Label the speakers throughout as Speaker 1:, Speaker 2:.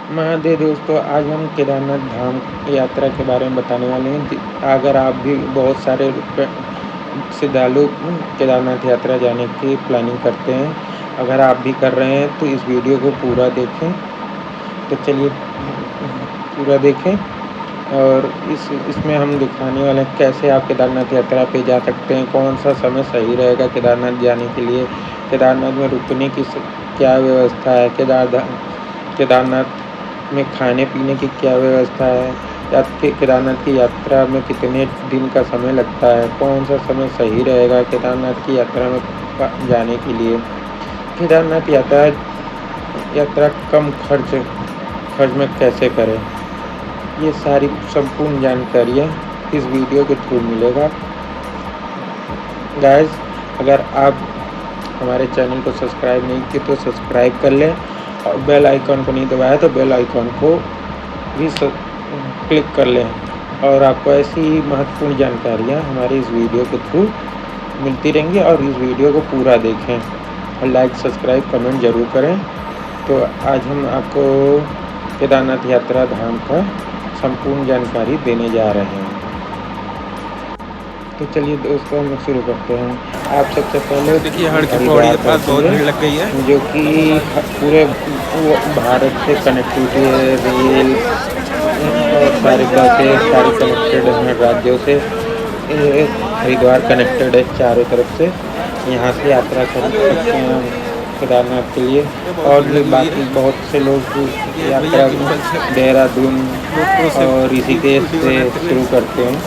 Speaker 1: महादेव दोस्तों, आज हम केदारनाथ धाम यात्रा के बारे में बताने वाले हैं। अगर आप भी बहुत सारे श्रद्धालु केदारनाथ यात्रा जाने की प्लानिंग करते हैं, अगर आप भी कर रहे हैं तो इस वीडियो को पूरा देखें। तो चलिए पूरा देखें। और इसमें हम दिखाने वाले हैं कैसे आप केदारनाथ यात्रा पे जा सकते हैं, कौन सा समय सही रहेगा केदारनाथ जाने के लिए, केदारनाथ में रुकने की क्या व्यवस्था है, केदारनाथ में खाने पीने की क्या व्यवस्था है, केदारनाथ की यात्रा में कितने दिन का समय लगता है, कौन सा समय सही रहेगा केदारनाथ की यात्रा में जाने के लिए, केदारनाथ यात्रा कम खर्च में कैसे करें, ये सारी संपूर्ण जानकारियाँ इस वीडियो के थ्रू मिलेगा। गाइस, अगर आप हमारे चैनल को सब्सक्राइब नहीं किए तो सब्सक्राइब कर लें और बेल आइकन को नहीं दबाया तो बेल आइकन को भी क्लिक कर लें। और आपको ऐसी ही महत्वपूर्ण जानकारियाँ हमारी इस वीडियो के थ्रू मिलती रहेंगी। और इस वीडियो को पूरा देखें और लाइक सब्सक्राइब कमेंट ज़रूर करें। तो आज हम आपको केदारनाथ यात्रा धाम का संपूर्ण जानकारी देने जा रहे हैं। तो चलिए दोस्तों, हम शुरू करते हैं। आप सबसे पहले
Speaker 2: देखिए हर की पौड़ी के पास बहुत भीड़ लग गई है,
Speaker 1: जो कि पूरे भारत से कनेक्टिविटी है, रेल और सारी बसें सारी कनेक्टेड हैं राज्यों से। हरिद्वार कनेक्टेड है चारों तरफ से, यहाँ से यात्रा कर सकते हैं केदारनाथ के लिए। और भी बाकी बहुत से लोग यात्रा देहरादून और ऋषिकेश से शुरू करते हैं,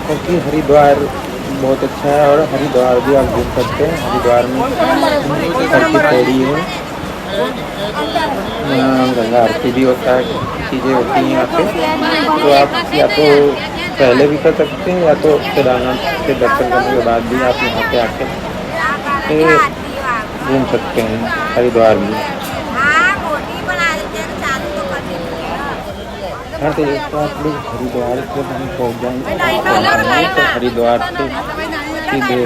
Speaker 1: क्योंकि हरिद्वार बहुत अच्छा है। और हरिद्वार भी आप घूम सकते हैं। हरिद्वार में हर की पौड़ी है, गंगा आरती भी होता है, चीज़ें होती हैं यहाँ पे। तो आप या तो पहले भी कर सकते हैं या तो केदारनाथ के दर्शन करने के बाद भी आप यहाँ पे आके घूम सकते हैं हरिद्वार भी। हाँ, तो दोस्तों आप लोग हरिद्वार से हम पहुँच जाएंगे तो हरिद्वार से सीधे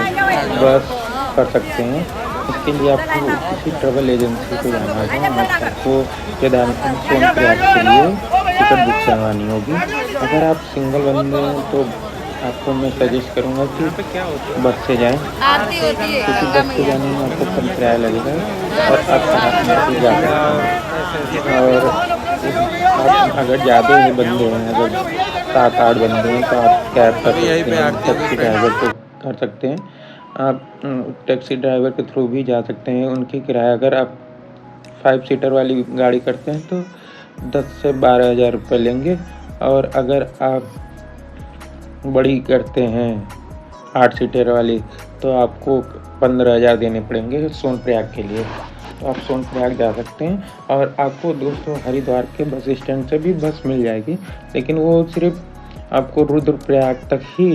Speaker 1: बस कर सकते हैं। इसके लिए आपको किसी ट्रैवल एजेंसी को जाना होगा। आपको केदारनाथ सोनप्रयाग के लिए टिकट बुक करवानी होगी। अगर आप सिंगल बंदे हैं तो आपको मैं सजेस्ट करूँगा कि बस से जाएं, क्योंकि बस से जाने में आपको कम किराया लगेगा और आप आराम से जा सकते हैं। और आप अगर ज़्यादा ही बंदे हैं, अगर 7-8 बंदे हैं तो आप कैब कर सकते हैं, टैक्सी ड्राइवर को कर सकते हैं। आप टैक्सी ड्राइवर के थ्रू भी जा सकते हैं। उनकी किराया अगर आप 5 सीटर वाली गाड़ी करते हैं तो 10 से 12 हज़ार रुपये लेंगे। और अगर आप बड़ी करते हैं 8 सीटर वाली तो आपको 15 हज़ार देने पड़ेंगे सोनप्रयाग के लिए। तो आप सोनप्रयाग जा सकते हैं। और आपको दोस्तों हरिद्वार के बस स्टैंड से भी बस मिल जाएगी, लेकिन वो सिर्फ आपको रुद्रप्रयाग तक ही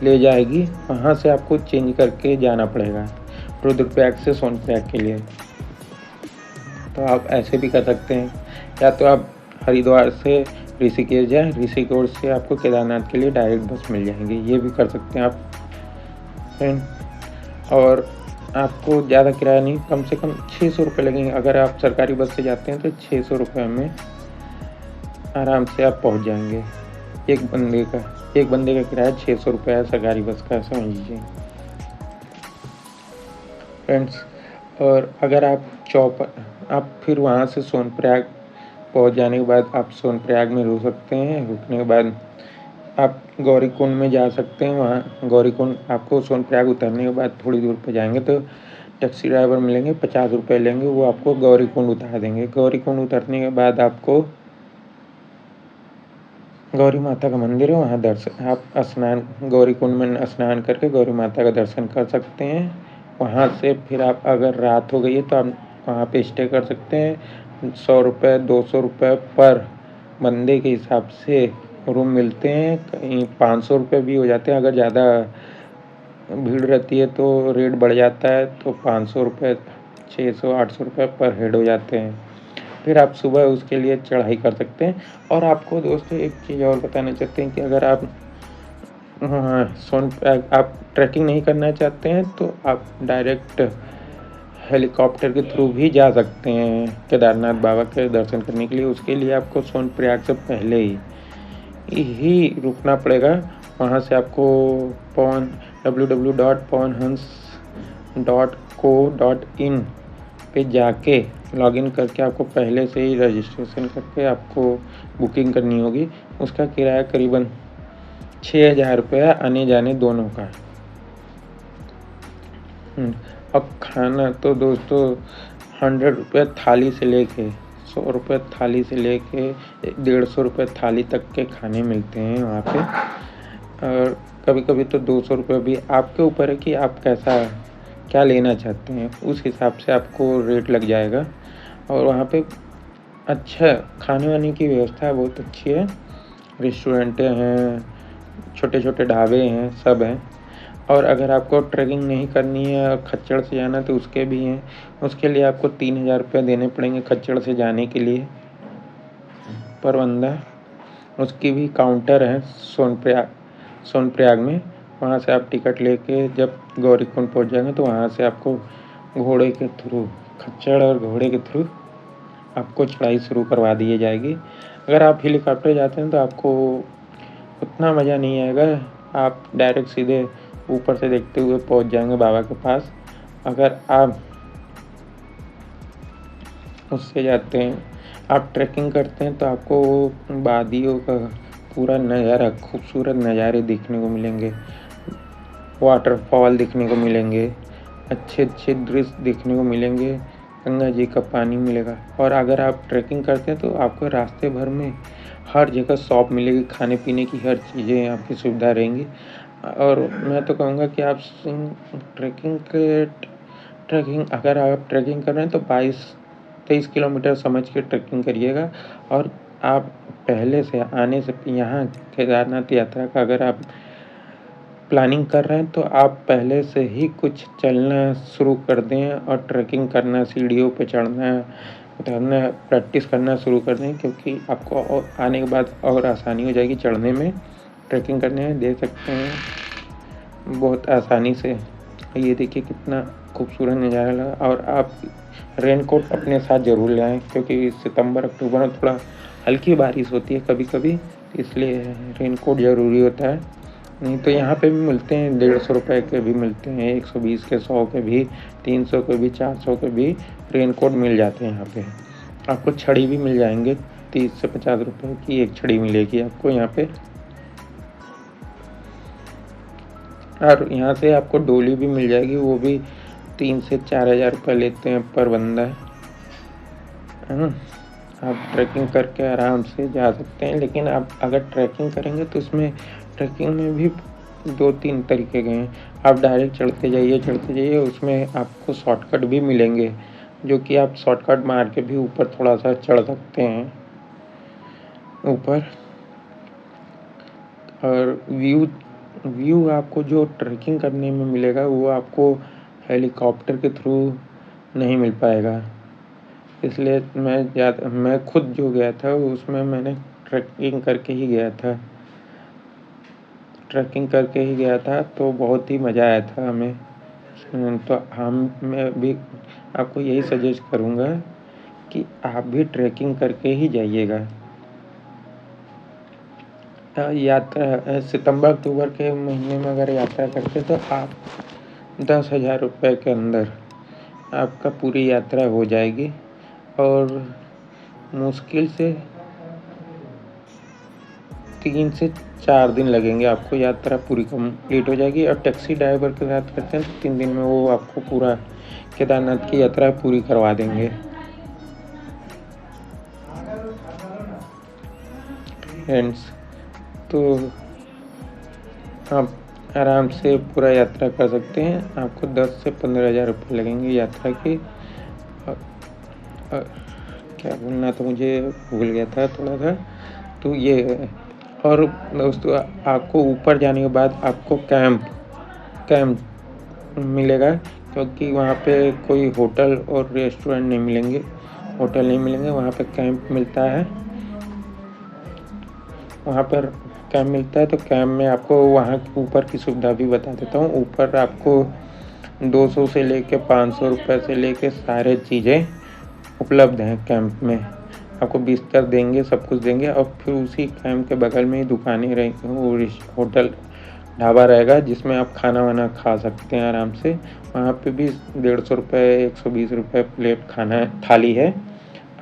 Speaker 1: ले जाएगी। वहाँ से आपको चेंज करके जाना पड़ेगा रुद्रप्रयाग से सोनप्रयाग के लिए। तो आप ऐसे भी कर सकते हैं, या तो आप हरिद्वार से ऋषिकेश जाएँ, ऋषिकेश से आपको केदारनाथ के लिए डायरेक्ट बस मिल जाएंगी, ये भी कर सकते हैं आप फ्रेंड। और आपको ज़्यादा किराया नहीं, कम से कम 600 रुपये लगेंगे। अगर आप सरकारी बस से जाते हैं तो 600 रुपये में आराम से आप पहुंच जाएंगे। एक बंदे का किराया 600 रुपये है सरकारी बस का, समझ लीजिए फ्रेंड्स। और अगर आप फिर वहाँ से सोनप्रयाग पहुँच जाने के बाद आप सोनप्रयाग में रुक सकते हैं। रुकने के बाद आप गौरीकुंड में जा सकते हैं। वहाँ गौरीकुंड आपको सोनप्रयाग उतरने के बाद थोड़ी दूर पर जाएंगे तो टैक्सी ड्राइवर मिलेंगे, 50 रुपये लेंगे, वो आपको गौरीकुंड उतार देंगे। गौरीकुंड उतरने के बाद आपको गौरी माता का मंदिर है, वहाँ दर्शन आप गौरीकुंड में स्नान करके गौरी माता का दर्शन कर सकते हैं। वहाँ से फिर आप अगर रात हो गई है तो आप वहाँ पे स्टे कर सकते हैं। 100 रुपये 200 रुपये पर बंदे के हिसाब से रूम मिलते हैं, कहीं 500 रुपये भी हो जाते हैं। अगर ज़्यादा भीड़ रहती है तो रेट बढ़ जाता है, तो 500 रुपये 600-800 रुपये पर हेड हो जाते हैं। फिर आप सुबह उसके लिए चढ़ाई कर सकते हैं। और आपको दोस्तों एक चीज़ और बताना चाहते हैं कि अगर आप आप ट्रैकिंग नहीं करना चाहते हैं तो आप डायरेक्ट हेलीकॉप्टर के थ्रू भी जा सकते हैं केदारनाथ बाबा के दर्शन करने के लिए। उसके लिए आपको सोनप्रयाग से पहले ही रुकना पड़ेगा। वहाँ से आपको www.pawanhans.co.in पे जाके लॉगिन करके आपको पहले से ही रजिस्ट्रेशन करके आपको बुकिंग करनी होगी। उसका किराया करीबन 6,000 रुपया आने जाने दोनों का। अब खाना तो दोस्तों 100 रुपये थाली से लेके 100 रुपये थाली से लेके 150 रुपये थाली तक के खाने मिलते हैं वहाँ पे। और कभी कभी तो 200 रुपये भी। आपके ऊपर है कि आप क्या लेना चाहते हैं, उस हिसाब से आपको रेट लग जाएगा। और वहाँ पे अच्छा खाने वाने की व्यवस्था बहुत अच्छी है। रेस्टोरेंटें हैं, छोटे छोटे ढाबे हैं, सब हैं। और अगर आपको ट्रैकिंग नहीं करनी है और खच्चड़ से जाना तो उसके भी हैं। उसके लिए आपको 3,000 रुपये देने पड़ेंगे खच्चड़ से जाने के लिए पर बंदा। उसकी भी काउंटर है सोनप्रयाग में। वहाँ से आप टिकट लेके जब गौरीकुंड पहुँच जाएंगे तो वहाँ से आपको घोड़े के थ्रू, खच्चड़ और घोड़े के थ्रू आपको चढ़ाई शुरू करवा दी जाएगी। अगर आप हेलीकॉप्टर जाते हैं तो आपको उतना मज़ा नहीं आएगा। आप डायरेक्ट सीधे ऊपर से देखते हुए पहुंच जाएंगे बाबा के पास। अगर आप उससे जाते हैं, आप ट्रैकिंग करते हैं तो आपको वादियों का पूरा नज़ारा, खूबसूरत नज़ारे देखने को मिलेंगे, वाटरफॉल देखने को मिलेंगे, अच्छे अच्छे दृश्य देखने को मिलेंगे, गंगा जी का पानी मिलेगा। और अगर आप ट्रैकिंग करते हैं तो आपको रास्ते भर में हर जगह शॉप मिलेगी, खाने पीने की हर चीज़ें आपकी सुविधा रहेंगी। और मैं तो कहूँगा कि आप ट्रैकिंग अगर आप ट्रैकिंग कर रहे हैं तो 22-23 किलोमीटर समझ के ट्रैकिंग करिएगा। और आप पहले से आने से यहाँ केदारनाथ यात्रा का अगर आप प्लानिंग कर रहे हैं तो आप पहले से ही कुछ चलना शुरू कर दें और ट्रैकिंग करना, सीढ़ियों पे चढ़ना, उतरना, प्रैक्टिस करना शुरू कर दें। क्योंकि आपको आने के बाद और आसानी हो जाएगी चढ़ने में, ट्रैकिंग करने में। देख सकते हैं बहुत आसानी से। ये देखिए कितना खूबसूरत नज़ारा लगा। और आप रेनकोट अपने साथ ज़रूर ले आएँ क्योंकि सितंबर अक्टूबर में थोड़ा हल्की बारिश होती है कभी कभी, इसलिए रेनकोट ज़रूरी होता है। नहीं तो यहाँ पे भी मिलते हैं, 150 रुपये के भी मिलते हैं, 120 के, 100 के भी, 300 के भी, 400 के भी रेनकोट मिल जाते हैं यहाँ पे। आपको छड़ी भी मिल जाएंगे, 30 से 50 रुपये की एक छड़ी मिलेगी आपको यहाँ पे। और यहाँ से आपको डोली भी मिल जाएगी, वो भी 3 से 4,000 रुपये लेते हैं पर बंदा, है ना। आप ट्रैकिंग करके आराम से जा सकते हैं। लेकिन आप अगर ट्रैकिंग करेंगे तो उसमें ट्रैकिंग में भी 2-3 तरीके के हैं। आप डायरेक्ट चढ़ते जाइए, उसमें आपको शॉर्टकट भी मिलेंगे जो कि आप शॉर्टकट मार के भी ऊपर थोड़ा सा चढ़ सकते हैं ऊपर। और व्यू आपको जो ट्रैकिंग करने में मिलेगा वो आपको हेलीकॉप्टर के थ्रू नहीं मिल पाएगा। इसलिए मैं खुद जो गया था उसमें मैंने ट्रैकिंग करके ही गया था तो बहुत ही मज़ा आया था हमें। तो मैं भी आपको यही सजेस्ट करूँगा कि आप भी ट्रैकिंग करके ही जाइएगा। यात्रा सितंबर अक्टूबर के महीने में अगर यात्रा करते तो आप 10,000 रुपये के अंदर आपका पूरी यात्रा हो जाएगी। और मुश्किल से 3 से 4 दिन लगेंगे, आपको यात्रा पूरी कंप्लीट हो जाएगी। और टैक्सी ड्राइवर के साथ करते हैं तो 3 दिन में वो आपको पूरा केदारनाथ की यात्रा पूरी करवा देंगे। फ्रेंड्स, तो आप आराम से पूरा यात्रा कर सकते हैं। आपको 10 से 15,000 रुपये लगेंगे यात्रा की। क्या बोलना था मुझे भूल गया था थोड़ा सा, तो ये। और दोस्तों आपको ऊपर जाने के बाद आपको कैंप मिलेगा क्योंकि वहाँ पे कोई होटल और रेस्टोरेंट नहीं मिलेंगे, वहाँ पे कैंप मिलता है। तो कैंप में आपको वहाँ ऊपर की सुविधा भी बता देता हूँ। ऊपर आपको 200 से लेके 500 रुपये से लेके सारे चीज़ें उपलब्ध हैं कैंप में। आपको बिस्तर देंगे, सब कुछ देंगे और फिर उसी कैंप के बगल में ही दुकानें रहेंगी, वो होटल ढाबा रहेगा जिसमें आप खाना वाना खा सकते हैं आराम से। वहाँ पे भी 150 रुपये 120 रुपये प्लेट खाना थाली है,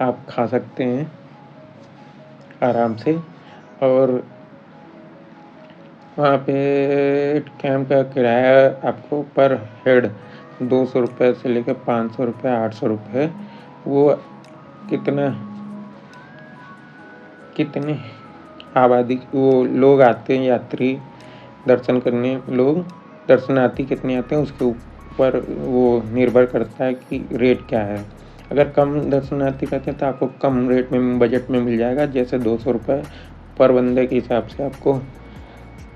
Speaker 1: आप खा सकते हैं आराम से। और वहाँ पे कैंप का किराया आपको पर हेड 200 रुपये से लेकर 500 रुपये 800 रुपये। वो कितने आबादी वो लोग आते हैं, यात्री दर्शन करने, लोग दर्शनार्थी कितने आते हैं उसके ऊपर वो निर्भर करता है कि रेट क्या है। अगर कम दर्शनार्थी करते हैं तो आपको कम रेट में बजट में मिल जाएगा, जैसे 200 रुपये पर बंदे के हिसाब से आपको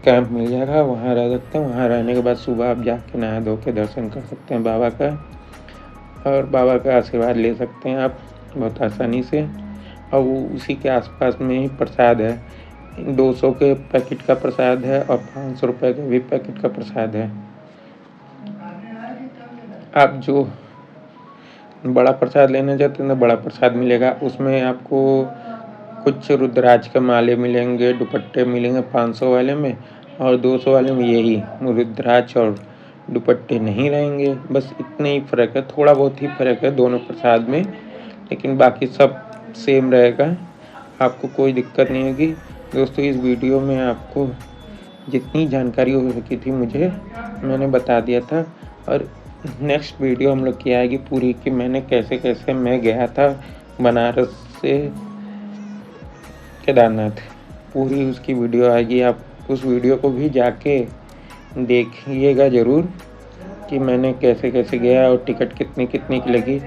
Speaker 1: कैंप मिल जाएगा। वहाँ रह सकते हैं। वहाँ रहने के बाद सुबह आप जाके नहा धो के दर्शन कर सकते हैं बाबा का, और बाबा का आशीर्वाद ले सकते हैं आप बहुत आसानी से। और वो उसी के आसपास में ही प्रसाद है, 200 के पैकेट का प्रसाद है और 500 रुपये के भी पैकेट का प्रसाद है। आप जो बड़ा प्रसाद लेना चाहते हैं तो बड़ा प्रसाद मिलेगा, उसमें आपको कुछ रुद्राक्ष के माले मिलेंगे, दुपट्टे मिलेंगे 500 वाले में, और 200 वाले में यही रुद्राक्ष और दुपट्टे नहीं रहेंगे। बस इतने ही फ़र्क है, थोड़ा बहुत ही फ़र्क है दोनों प्रसाद में, लेकिन बाकी सब सेम रहेगा, आपको कोई दिक्कत नहीं होगी। दोस्तों, इस वीडियो में आपको जितनी जानकारी हो सकी थी मैंने बता दिया था। और नेक्स्ट वीडियो हम लोग की आएगी पूरी कि मैंने कैसे मैं गया था बनारस से केदारनाथ, पूरी उसकी वीडियो आएगी। आप उस वीडियो को भी जाके देखिएगा ज़रूर कि मैंने कैसे गया और टिकट कितनी की लगी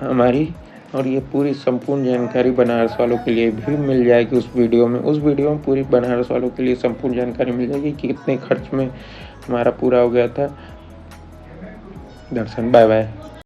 Speaker 1: हमारी। और ये पूरी संपूर्ण जानकारी बनारस वालों के लिए भी मिल जाएगी उस वीडियो में पूरी बनारस वालों के लिए संपूर्ण जानकारी मिल जाएगी कि कितने खर्च में हमारा पूरा हो गया था दर्शन। Bye bye.